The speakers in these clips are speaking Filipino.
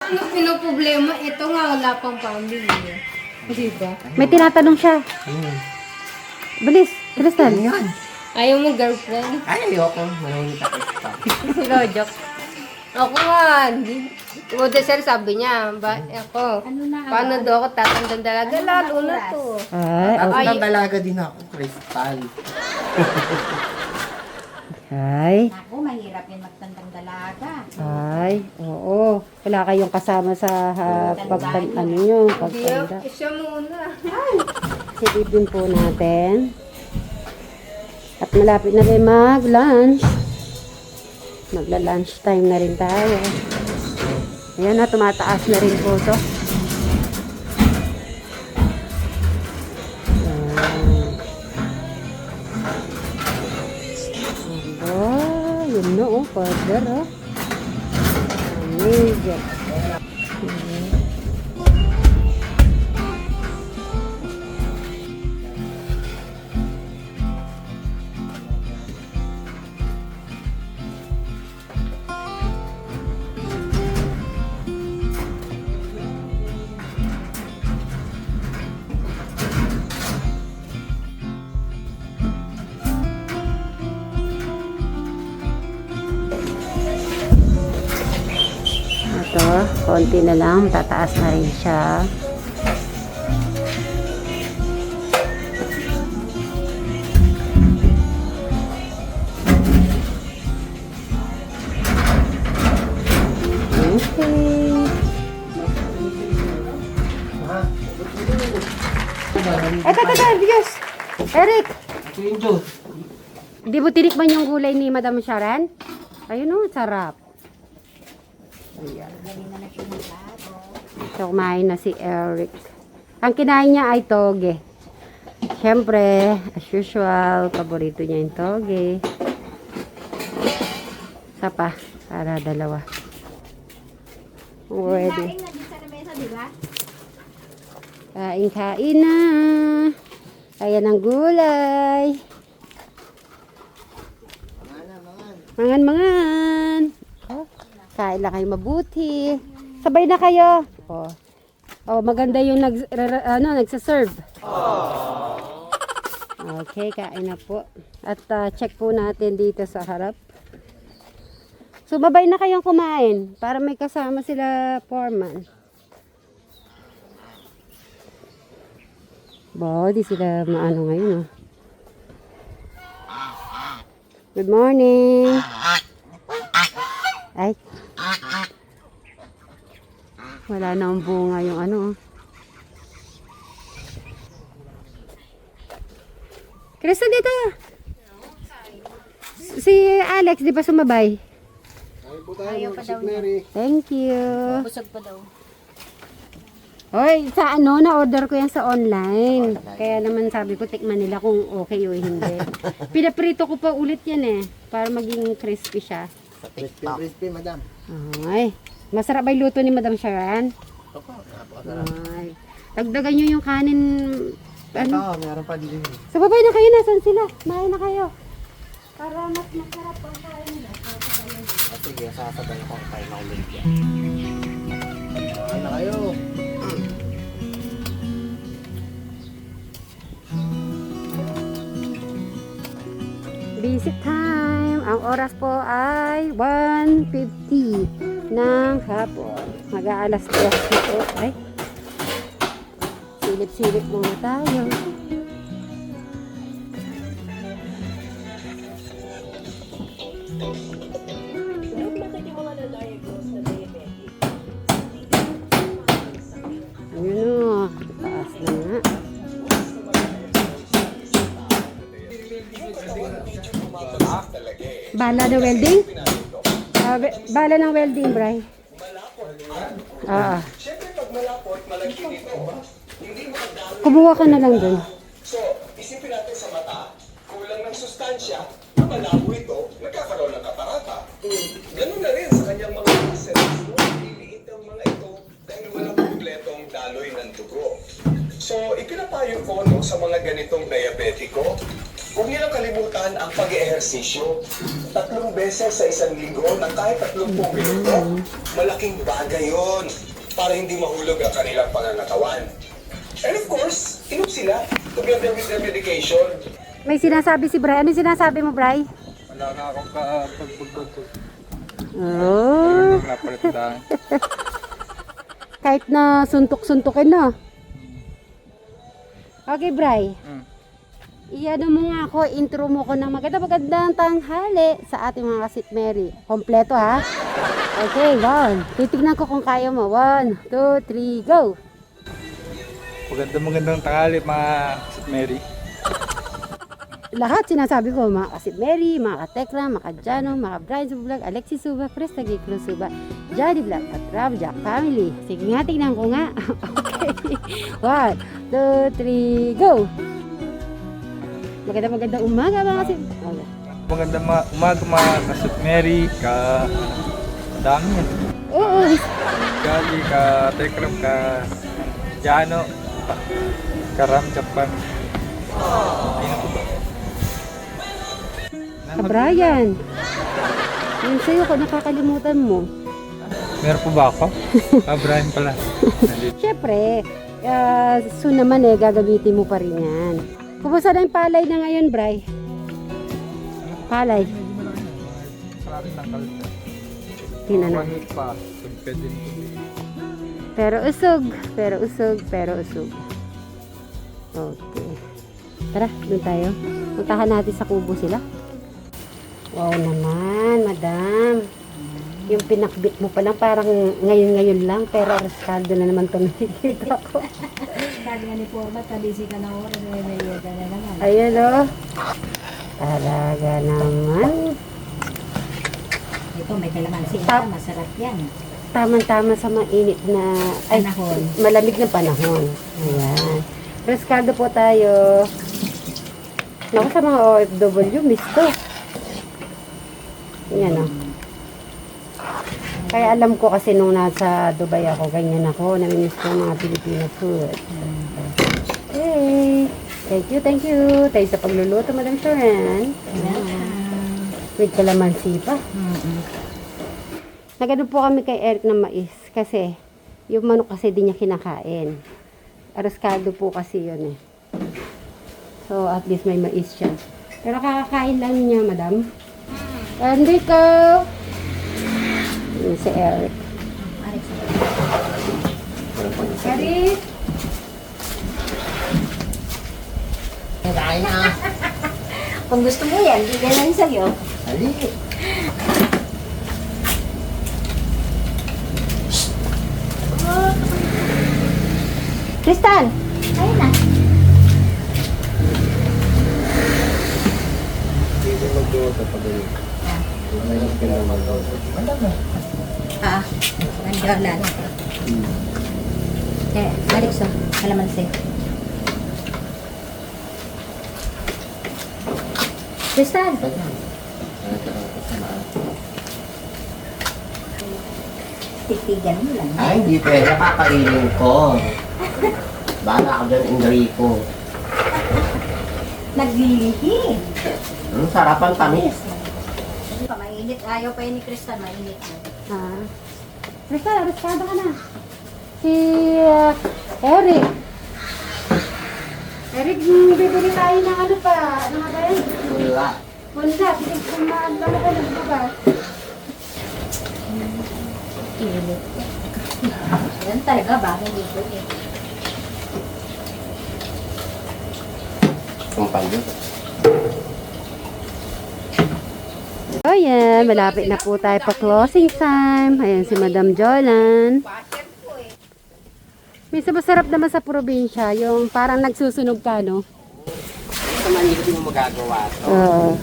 Ano pinoproblema? Ito nga, wala pang family. Diba? May tinatanong siya. Bilis, Crystal. Ano yan? Ayaw mo girlfriend? Ay, ayoko. Manahimik ako. Lojok. Ako nga, hindi. Model sir, sabi niya, ako, paano daw ako tatandang dalaga? Lalo na to. Ay, Tapos Ay. ng dalaga din ako, Crystal. ay, Ako, mahirap yung magtandang dalaga. ay, oo. Wala kayong kasama sa pagtanda nyo, Hindi, pagtanda. siya muna. Silipin po natin. At malapit na rin mag-lunch. Magla-lunch time na rin tayo. Ayan na, tumataas na rin po ito. Yun na, oh, father, oh. Amazing. Ito, konti na lang, tataas na rin siya. Okay. Ito, Diyos! Eric! Ito yung Diyos. Di mo tinikman yung gulay ni Madam Sharon? Ayun o, sarap. So, kumain na si Eric. Ang kinain niya ay toge. Siyempre, as usual, paborito niya yung toge. Isa pa, para dalawa. Ready. Kain na din sa lamesa, di ba? Kain na. Ayan ang gulay. Mangan. Oh, kain lang kayo mabuti. Sabay na kayo. Oh, maganda yung nagsaserve. Okay, kain na po. At check po natin dito sa harap. Sumabay na kayong kumain para may kasama sila foreman. Di sila maano ngayon, oh. Good morning. Ay. Wala na ang bunga yung ano. Krista, dito. Si Alex, di ba sumabay? Ayaw pa daw niya. Thank you. Busog pa daw. Hoy, sa ano, na-order ko yan sa online. Kaya naman sabi ko, tikman nila kung okay o hindi. Pinaprito ko pa ulit yan eh. Para maging crispy siya. Sa TikTok. Crispy, madam. Ay, masarap ba yung luto ni Madam Sharon? Opo, Ay, dagdagan nyo yung kanin. Ano? ito, meron pa din. Sababay na kayo, nasan sila? Mahay na kayo. Para mas masarap ang kain nila. Sige, sasabay ako kayo na ulit yan. Na kayo. Visit time. Ang oras po ay 1:50 ng hapon. Mag-aalas 2 na po. Ay. Silip-silip muna tayo. Ayun o. Taas na nga. Bala na welding? Bala ng welding, Bray. Kumuha ka na lang dun. So, isipin natin sa mata, kulang ng sustansya, na malabo ito, nagkakaroon ng katarata. Ganun na rin sa kanyang mga cells. Liliit ang mga ito dahil walang kumpletong daloy ng dugo. So, ipinapayo ko no, sa mga ganitong diabetiko, Huwag niyo lang kalimutan ang pag-ehersisyo. 3 beses sa isang linggo ng kahit 30 minuto. Malaking bagay yon para hindi mahulog ang kanilang pangangatawan. And of course, inom sila together with their medication. May sinasabi si Bray. Ano yung sinasabi mo, Bray? Wala na akong kapagpagpag. Oh. Napalitan. Kahit na suntok-suntokin na. Okay, Bray. Iyan mo nga ako, intro mo ko ng magandang tanghali sa ating mga kasit Mary. Kompleto ha? Okay, 1. Titignan ko kung kaya mo. 1, 2, 3, go! Magandang tanghali mga Kasit Mary. Lahat sinasabi ko, mga kasit Mary, mga katekra, mga kadyano, mga Brian Vlog, Alexis Suba, Krista G. Cruz Suba, Johnny Vlog, at Rob Jack Family. Sige nga, tignan ko nga. Okay. 1, 2, 3, go! Magandang umaga mga kasit. Okay. Magandang umaga mga Kasit Mary. Dami yan. Oo. Gali, ka Tekram, ka Jano, Karam, Japan. Ayun po ba? Ka Brian. Yun sa'yo ko nakakalimutan mo. Meron po ba ako? Brian pala. Siyempre, soon naman gagamitin mo pa rin yan. Kumusta na yung palay na ngayon, Bray? Palay. Maraming tangkal siya. Tingnan na. 1 week pa. Pwede din po. Pero usog. Okay. Tara, doon tayo. Puntahan natin sa kubo sila. Wow naman, madam. Yung pinakbit mo pa lang, parang ngayon lang, pero areskado na naman ito nakikita ko. Sabi nga ni Forma, talisi ka na oras, may ka na naman. Ayun o. Talaga naman. Ito, may kalamansi. Masarap yan. Tamang-tama sa mainit na Panahon. malamig na panahon. Ayan. Rescaldo po tayo. Naku, sa mga OFW, miss to. Yan o. Kaya alam ko kasi nung nasa Dubai ako, ganyan ako. Namimiss ko mga Filipino food. Hey! Thank you. Tayo sa pagluluto, Madam Sharon. With kalamansi pa. Nagano po kami kay Eric ng mais kasi yung manok kasi di niya kinakain. Areskado po kasi yun eh. So at least may mais siya. Pero kakakain lang niya, madam. Enrico! Yun si Eric. Eric! Kaya na. Kung gusto mo yan, bigyan lang sa'yo. Tristan! Ayun na. Nandolan. Eh, Alex, kalamansi. Tristan! Titigan mo lang. Ay, hindi pwede. Kakainin ko. Bala ka dyan, Enrico. Naglilihi. Sarapan tamis. Mainit. Ayaw pa yun ni Kristan. Mainit. Ah. Tristan, areskado ka na. Si Eric. Eric, bibili tayo ng ano pa? Ano nga ba yun? Wala. Honda, bilis kumaan ba na ganun ba? Init. Yan talaga bagay dito eh. Kumpal yun. Oh yeah, malapit na po tayo pa closing time. Ayan si Madam Jolan. Minsan masarap naman sa probinsya, yung parang nagsusunog ka, no? Ito man hindi mo magagawa to. Oo.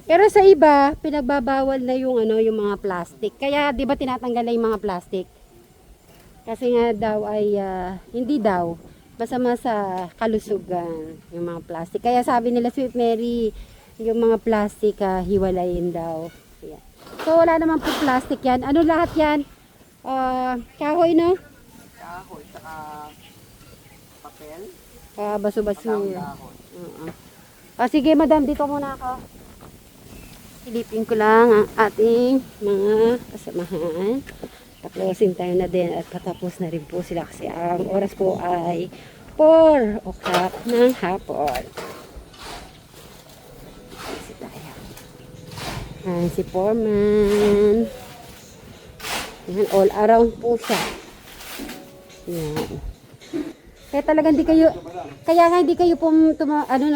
Pero sa iba, pinagbabawal na yung ano, yung mga plastic. Kaya 'di ba tinatanggal na yung mga plastic? Kasi nga daw ay hindi daw masama sa kalusugan yung mga plastic. Kaya sabi nila Sweet Mary, yung mga plastic hiwalayin daw. Ayan. So wala naman po plastic 'yan. Ano lahat 'yan? Kahoy, no? Kahoy, saka papel. Baso-baso. Kahoy. Oo. O sige madam, dito muna ako. Silipin ko lang ang ating mga kasamahan. Pa-closing time na din at patapos na rin po sila kasi ang oras po ay 4 o'clock ng hapon. Kasi tayo. Ayan si Foreman. Ayan, all around po siya. Ayan. Kaya talaga kaya nga hindi kayo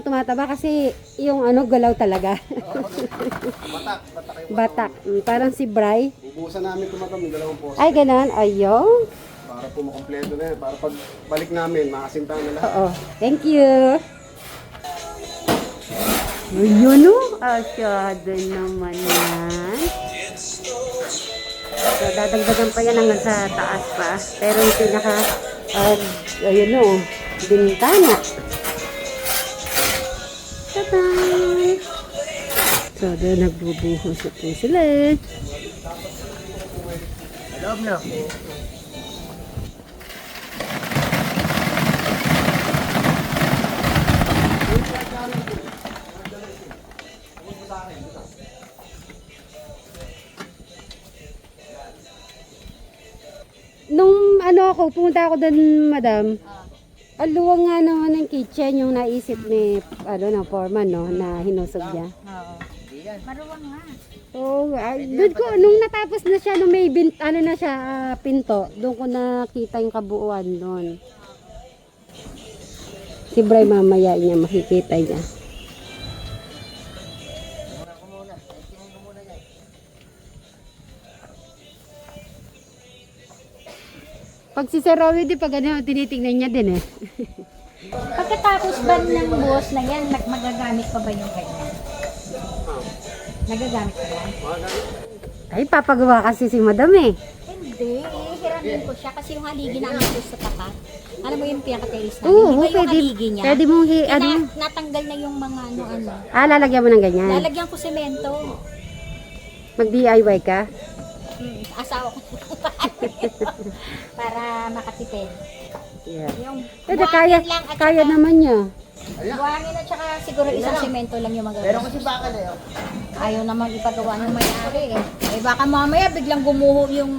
tumataba kasi yung tumataba talaga. Batak. Parang si Bray. Ubusan namin tumatang yung dalawang poste Ay, ganun. Ayun. para po makompleto na yan. Para pag balik namin, makasintahan na lahat. Oo. Thank you. Ayun o. Asyado naman yan. So, dadagdagan pa yan hanggang sa taas pa. Pero yung pinaka, ayun o, bintana. Ta-da! So, doon nagbubuhos na po sila. Loob na. Nung pumunta ako doon, madam, aluwang nga naman ng kitchen yung naisip ni, foreman, no, na hinusog niya. Oo. Maruwang nga. Oo, doon ko, nung natapos na siya, nung may pinto, doon ko nakita yung kabuuan doon. Si Bray mamaya niya, makikita niya. Pag si Sir Rowie, pag tinitingnan niya din eh. Pagkatapos ba ng buhos na yan, magagamit pa ba yung ganyan? Nagagamit pa yan? Ay, papagawa kasi si madam eh. Hindi, hihiramin ko siya kasi yung haligi namin doon sa tapat. Alam mo yung pinaka-terrace namin, Oo, di ba yung pwede, haligi niya? pwede mong Natanggal na yung mga ano. lalagyan mo ng ganyan. Lalagyan ko semento. Mag-DIY ka? Asawa ko. Para makatipid. Yeah. Yung Pwede, buhangin lang at kaya saka- naman niya. Buhangin at saka siguro isang semento lang yung magagawa. Pero kasi baka na yun. Ayaw naman ipagawa ng may-ari eh. Eh baka mamaya biglang gumuho yung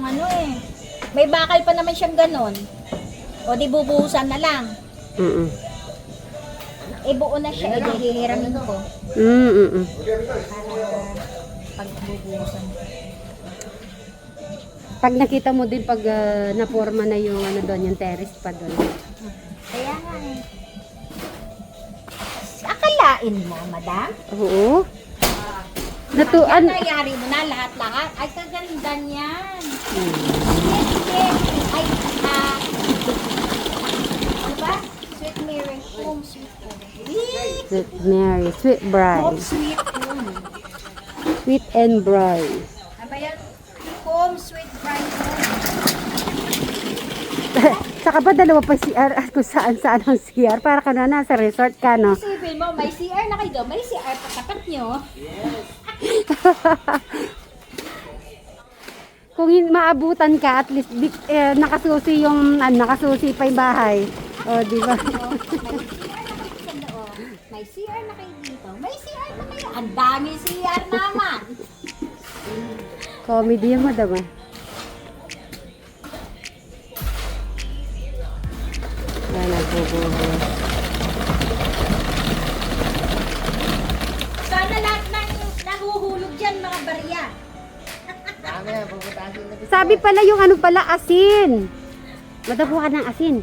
may bakal pa naman siyang ganon. O di bubuhusan na lang. Mm-mm. Eh buo na siya, eh hihiramin ko. Mm-mm. Para pag bubuhusan. Pag nakita mo din pag naporma na yung doon, yung terrace pa doon. Kaya nga eh. Akalain mo, madam? Oo. Yan nangyari mo na lahat-lahat. Ay, kaganda niyan. Ay, ano ba? Sweet Mary, home sweet home. Sweet Mary, Sweet Bride. Home sweet home. Sweet and Bride. Ano ba yan? Home sweet bride home. Saka ba dalawa pa CR at kung saan ang CR? Para ka na nasa resort ka, no? Isipin mo, may CR na kayo. May CR pa tapat nyo. Kung maabutan ka, at least nakasusi nakasusi pa yung bahay. O, di ba? May CR na kayo dito. May CR na kayo. Ang dami CR naman. Comedy yung madam eh. Yan, nagbubuhos. Sana lahat na nahuhulog dyan, mga barya. Dami yan, puputasin na. Sabi pala yung asin. Madabuhan ng asin.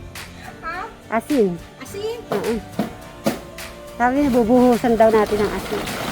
Ha? Asin. Asin? Oo. Sabi, bubuhusan daw natin ng asin.